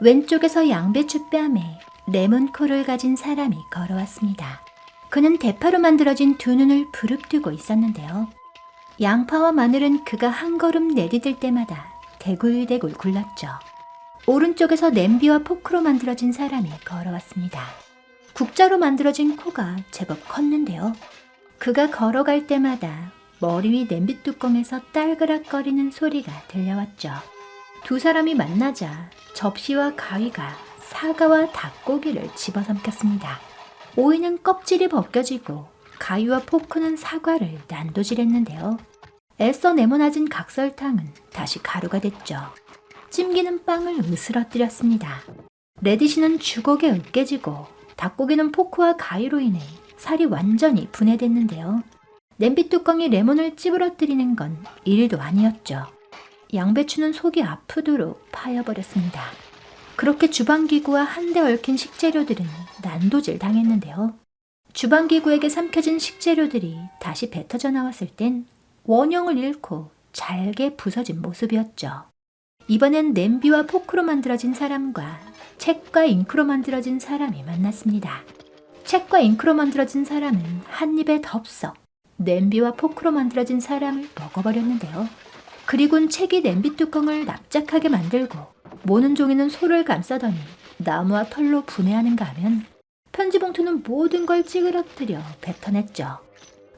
왼쪽에서 양배추 뺨에 레몬코를 가진 사람이 걸어왔습니다. 그는 대파로 만들어진 두 눈을 부릅뜨고 있었는데요. 양파와 마늘은 그가 한 걸음 내디딜 때마다 대굴대굴 굴렀죠. 오른쪽에서 냄비와 포크로 만들어진 사람이 걸어왔습니다. 국자로 만들어진 코가 제법 컸는데요. 그가 걸어갈 때마다 머리 위 냄비 뚜껑에서 딸그락거리는 소리가 들려왔죠. 두 사람이 만나자 접시와 가위가 사과와 닭고기를 집어삼켰습니다. 오이는 껍질이 벗겨지고 가위와 포크는 사과를 난도질했는데요. 애써 네모나진 각설탕은 다시 가루가 됐죠. 찜기는 빵을 으스러뜨렸습니다. 레디시는 주걱에 으깨지고 닭고기는 포크와 가위로 인해 살이 완전히 분해됐는데요. 냄비 뚜껑이 레몬을 찌부러뜨리는 건 일도 아니었죠. 양배추는 속이 아프도록 파여버렸습니다. 그렇게 주방기구와 한데 얽힌 식재료들은 난도질 당했는데요. 주방기구에게 삼켜진 식재료들이 다시 뱉어져 나왔을 땐 원형을 잃고 잘게 부서진 모습이었죠. 이번엔 냄비와 포크로 만들어진 사람과 책과 잉크로 만들어진 사람이 만났습니다. 책과 잉크로 만들어진 사람은 한 입에 덥석 냄비와 포크로 만들어진 사람을 먹어버렸는데요. 그리곤 책이 냄비 뚜껑을 납작하게 만들고 모는 종이는 소를 감싸더니 나무와 털로 분해하는가 하면 편지봉투는 모든 걸 찌그러뜨려 뱉어냈죠.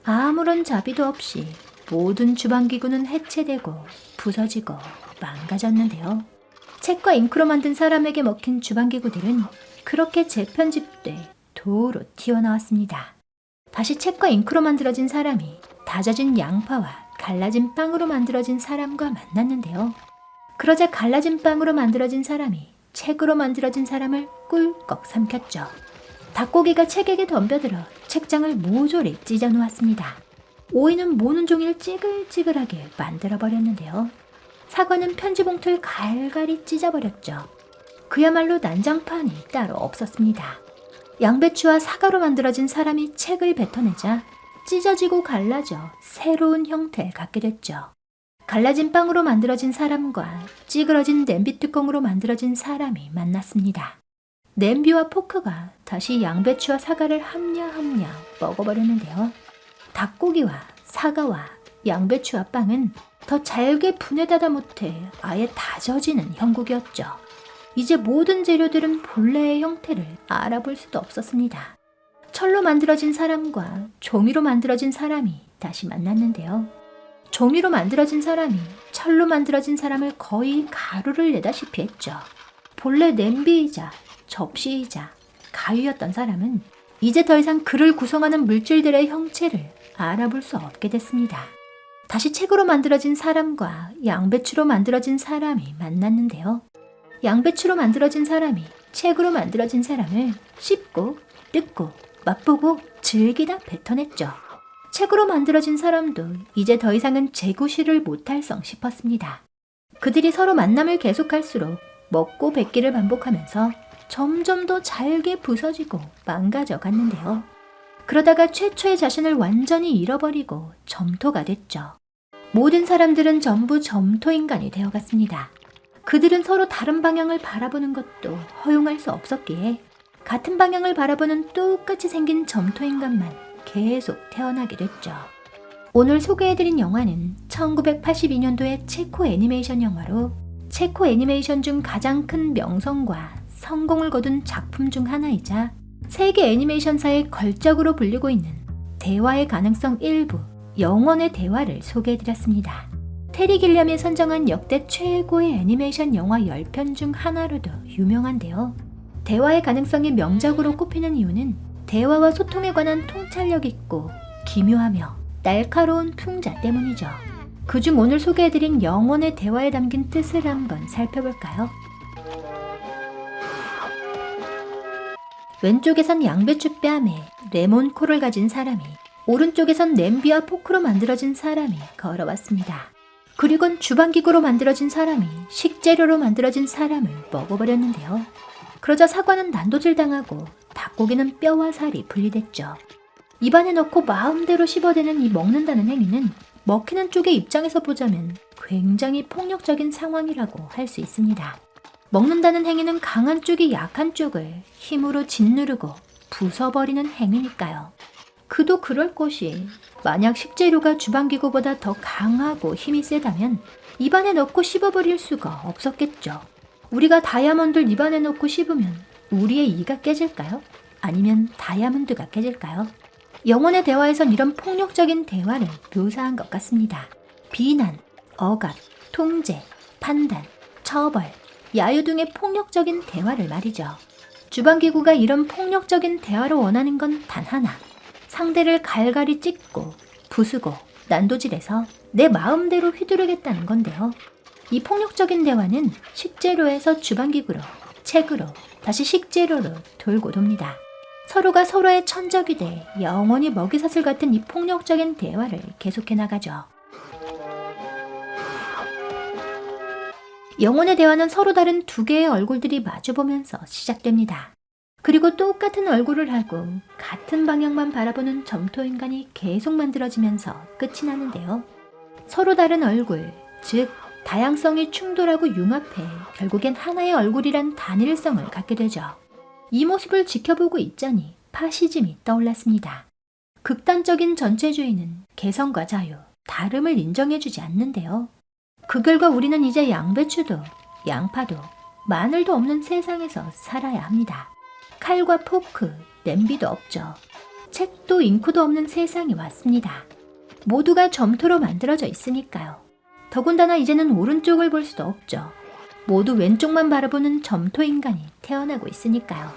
아무런 자비도 없이 모든 주방기구는 해체되고 부서지고 망가졌는데요. 책과 잉크로 만든 사람에게 먹힌 주방기구들은 그렇게 재편집돼 도로 튀어나왔습니다. 다시 책과 잉크로 만들어진 사람이 다져진 양파와 갈라진 빵으로 만들어진 사람과 만났는데요. 그러자 갈라진 빵으로 만들어진 사람이 책으로 만들어진 사람을 꿀꺽 삼켰죠. 닭고기가 책에게 덤벼들어 책장을 모조리 찢어 놓았습니다. 오이는 모는 종이를 찌글찌글하게 만들어버렸는데요. 사과는 편지봉투를 갈갈이 찢어버렸죠. 그야말로 난장판이 따로 없었습니다. 양배추와 사과로 만들어진 사람이 책을 뱉어내자 찢어지고 갈라져 새로운 형태를 갖게 됐죠. 갈라진 빵으로 만들어진 사람과 찌그러진 냄비 뚜껑으로 만들어진 사람이 만났습니다. 냄비와 포크가 다시 양배추와 사과를 함냐함냐 먹어버렸는데요. 닭고기와 사과와 양배추와 빵은 더 잘게 분해다다 못해 아예 다져지는 형국이었죠. 이제 모든 재료들은 본래의 형태를 알아볼 수도 없었습니다. 철로 만들어진 사람과 종이로 만들어진 사람이 다시 만났는데요. 종이로 만들어진 사람이 철로 만들어진 사람을 거의 가루를 내다시피 했죠. 본래 냄비이자 접시이자 가위였던 사람은 이제 더 이상 그를 구성하는 물질들의 형체를 알아볼 수 없게 됐습니다. 다시 책으로 만들어진 사람과 양배추로 만들어진 사람이 만났는데요. 양배추로 만들어진 사람이 책으로 만들어진 사람을 씹고 뜯고 맛보고 즐기다 뱉어냈죠. 책으로 만들어진 사람도 이제 더 이상은 재구실을 못할 성 싶었습니다. 그들이 서로 만남을 계속할수록 먹고 뱉기를 반복하면서 점점 더 잘게 부서지고 망가져 갔는데요. 그러다가 최초의 자신을 완전히 잃어버리고 점토가 됐죠. 모든 사람들은 전부 점토인간이 되어갔습니다. 그들은 서로 다른 방향을 바라보는 것도 허용할 수 없었기에 같은 방향을 바라보는 똑같이 생긴 점토인간만 계속 태어나게 됐죠. 오늘 소개해드린 영화는 1982년도의 체코 애니메이션 영화로 체코 애니메이션 중 가장 큰 명성과 성공을 거둔 작품 중 하나이자 세계 애니메이션사의 걸작으로 불리고 있는 대화의 가능성 일부 영원의 대화를 소개해드렸습니다. 테리 길리엄이 선정한 역대 최고의 애니메이션 영화 10편 중 하나로도 유명한데요. 대화의 가능성이 명작으로 꼽히는 이유는 대화와 소통에 관한 통찰력 있고 기묘하며 날카로운 풍자 때문이죠. 그중 오늘 소개해드린 영혼의 대화에 담긴 뜻을 한번 살펴볼까요? 왼쪽에선 양배추 뺨에 레몬코를 가진 사람이, 오른쪽에선 냄비와 포크로 만들어진 사람이 걸어왔습니다. 그리곤 주방기구로 만들어진 사람이 식재료로 만들어진 사람을 먹어버렸는데요. 그러자 사과는 난도질 당하고 닭고기는 뼈와 살이 분리됐죠. 입안에 넣고 마음대로 씹어대는 이 먹는다는 행위는 먹히는 쪽의 입장에서 보자면 굉장히 폭력적인 상황이라고 할 수 있습니다. 먹는다는 행위는 강한 쪽이 약한 쪽을 힘으로 짓누르고 부숴버리는 행위니까요. 그도 그럴 것이 만약 식재료가 주방기구보다 더 강하고 힘이 세다면 입안에 넣고 씹어버릴 수가 없었겠죠. 우리가 다이아몬드를 입안에 넣고 씹으면 우리의 이가 깨질까요? 아니면 다이아몬드가 깨질까요? 영혼의 대화에선 이런 폭력적인 대화를 묘사한 것 같습니다. 비난, 억압, 통제, 판단, 처벌, 야유 등의 폭력적인 대화를 말이죠. 주방기구가 이런 폭력적인 대화를 원하는 건 단 하나. 상대를 갈갈이 찢고 부수고 난도질해서 내 마음대로 휘두르겠다는 건데요. 이 폭력적인 대화는 식재료에서 주방기구로, 책으로, 다시 식재료로 돌고 돕니다. 서로가 서로의 천적이 돼 영원히 먹이사슬 같은 이 폭력적인 대화를 계속해 나가죠. 영혼의 대화는 서로 다른 두 개의 얼굴들이 마주보면서 시작됩니다. 그리고 똑같은 얼굴을 하고 같은 방향만 바라보는 점토인간이 계속 만들어지면서 끝이 나는데요. 서로 다른 얼굴, 즉 다양성이 충돌하고 융합해 결국엔 하나의 얼굴이란 단일성을 갖게 되죠. 이 모습을 지켜보고 있자니 파시즘이 떠올랐습니다. 극단적인 전체주의는 개성과 자유, 다름을 인정해주지 않는데요. 그 결과 우리는 이제 양배추도, 양파도, 마늘도 없는 세상에서 살아야 합니다. 칼과 포크, 냄비도 없죠. 책도 잉크도 없는 세상이 왔습니다. 모두가 점토로 만들어져 있으니까요. 더군다나 이제는 오른쪽을 볼 수도 없죠. 모두 왼쪽만 바라보는 점토 인간이 태어나고 있으니까요.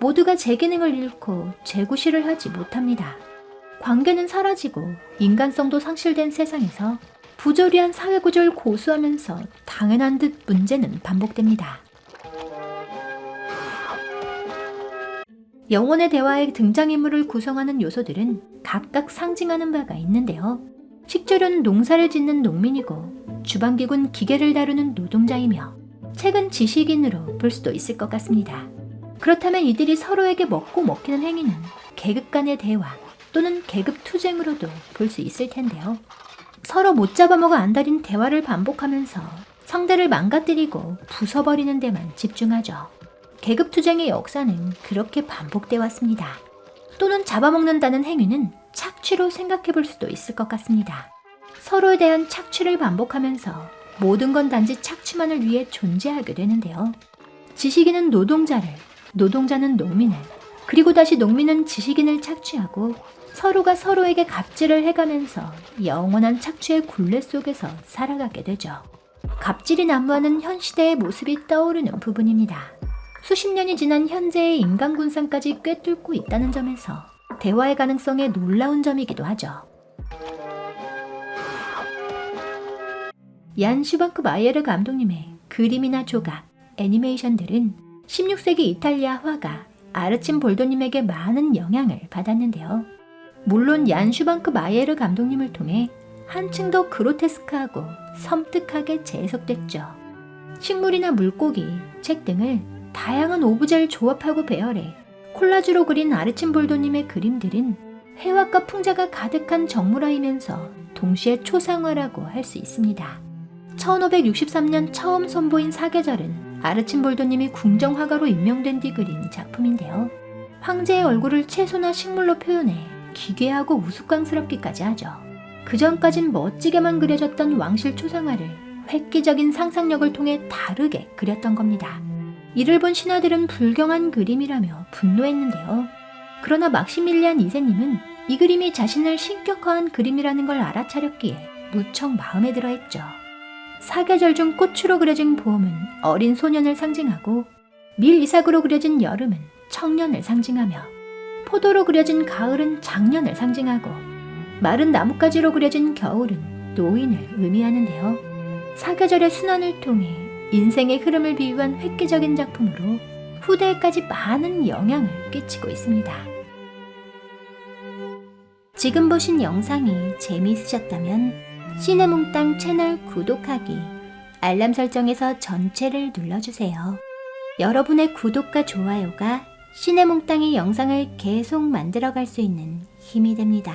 모두가 제 기능을 잃고 재구실을 하지 못합니다. 관계는 사라지고 인간성도 상실된 세상에서 부조리한 사회구조를 고수하면서 당연한 듯 문제는 반복됩니다. 영혼의 대화의 등장인물을 구성하는 요소들은 각각 상징하는 바가 있는데요. 식재료는 농사를 짓는 농민이고 주방기구는 기계를 다루는 노동자이며 책은 지식인으로 볼 수도 있을 것 같습니다. 그렇다면 이들이 서로에게 먹고 먹히는 행위는 계급 간의 대화 또는 계급 투쟁으로도 볼 수 있을 텐데요. 서로 못 잡아먹어 안달인 대화를 반복하면서 상대를 망가뜨리고 부숴버리는 데만 집중하죠. 계급투쟁의 역사는 그렇게 반복돼 왔습니다. 또는 잡아먹는다는 행위는 착취로 생각해 볼 수도 있을 것 같습니다. 서로에 대한 착취를 반복하면서 모든 건 단지 착취만을 위해 존재하게 되는데요. 지식인은 노동자를, 노동자는 농민을, 그리고 다시 농민은 지식인을 착취하고 서로가 서로에게 갑질을 해가면서 영원한 착취의 굴레 속에서 살아가게 되죠. 갑질이 난무하는 현 시대의 모습이 떠오르는 부분입니다. 수십 년이 지난 현재의 인간군상까지 꿰뚫고 있다는 점에서 대화의 가능성에 놀라운 점이기도 하죠. 얀 슈방크 마이에르 감독님의 그림이나 조각, 애니메이션들은 16세기 이탈리아 화가 아르친 볼도님에게 많은 영향을 받았는데요. 물론 얀 슈방크 마이에르 감독님을 통해 한층 더 그로테스크하고 섬뜩하게 재해석됐죠. 식물이나 물고기, 책 등을 다양한 오브제를 조합하고 배열해 콜라주로 그린 아르친 볼도님의 그림들은 해학과 풍자가 가득한 정물화이면서 동시에 초상화라고 할 수 있습니다. 1563년 처음 선보인 사계절은 아르친 볼도님이 궁정화가로 임명된 뒤 그린 작품인데요. 황제의 얼굴을 채소나 식물로 표현해 기괴하고 우스꽝스럽기까지 하죠. 그전까진 멋지게만 그려졌던 왕실 초상화를 획기적인 상상력을 통해 다르게 그렸던 겁니다. 이를 본 신하들은 불경한 그림이라며 분노했는데요. 그러나 막시밀리안 2세님은 이 그림이 자신을 신격화한 그림이라는 걸 알아차렸기에 무척 마음에 들어했죠. 사계절 중 꽃으로 그려진 봄은 어린 소년을 상징하고 밀이삭으로 그려진 여름은 청년을 상징하며 포도로 그려진 가을은 장년을 상징하고 마른 나뭇가지로 그려진 겨울은 노인을 의미하는데요. 사계절의 순환을 통해 인생의 흐름을 비유한 획기적인 작품으로 후대에까지 많은 영향을 끼치고 있습니다. 지금 보신 영상이 재미있으셨다면 시네몽땅 채널 구독하기, 알람 설정에서 전체를 눌러주세요. 여러분의 구독과 좋아요가 시네몽땅의 영상을 계속 만들어갈 수 있는 힘이 됩니다.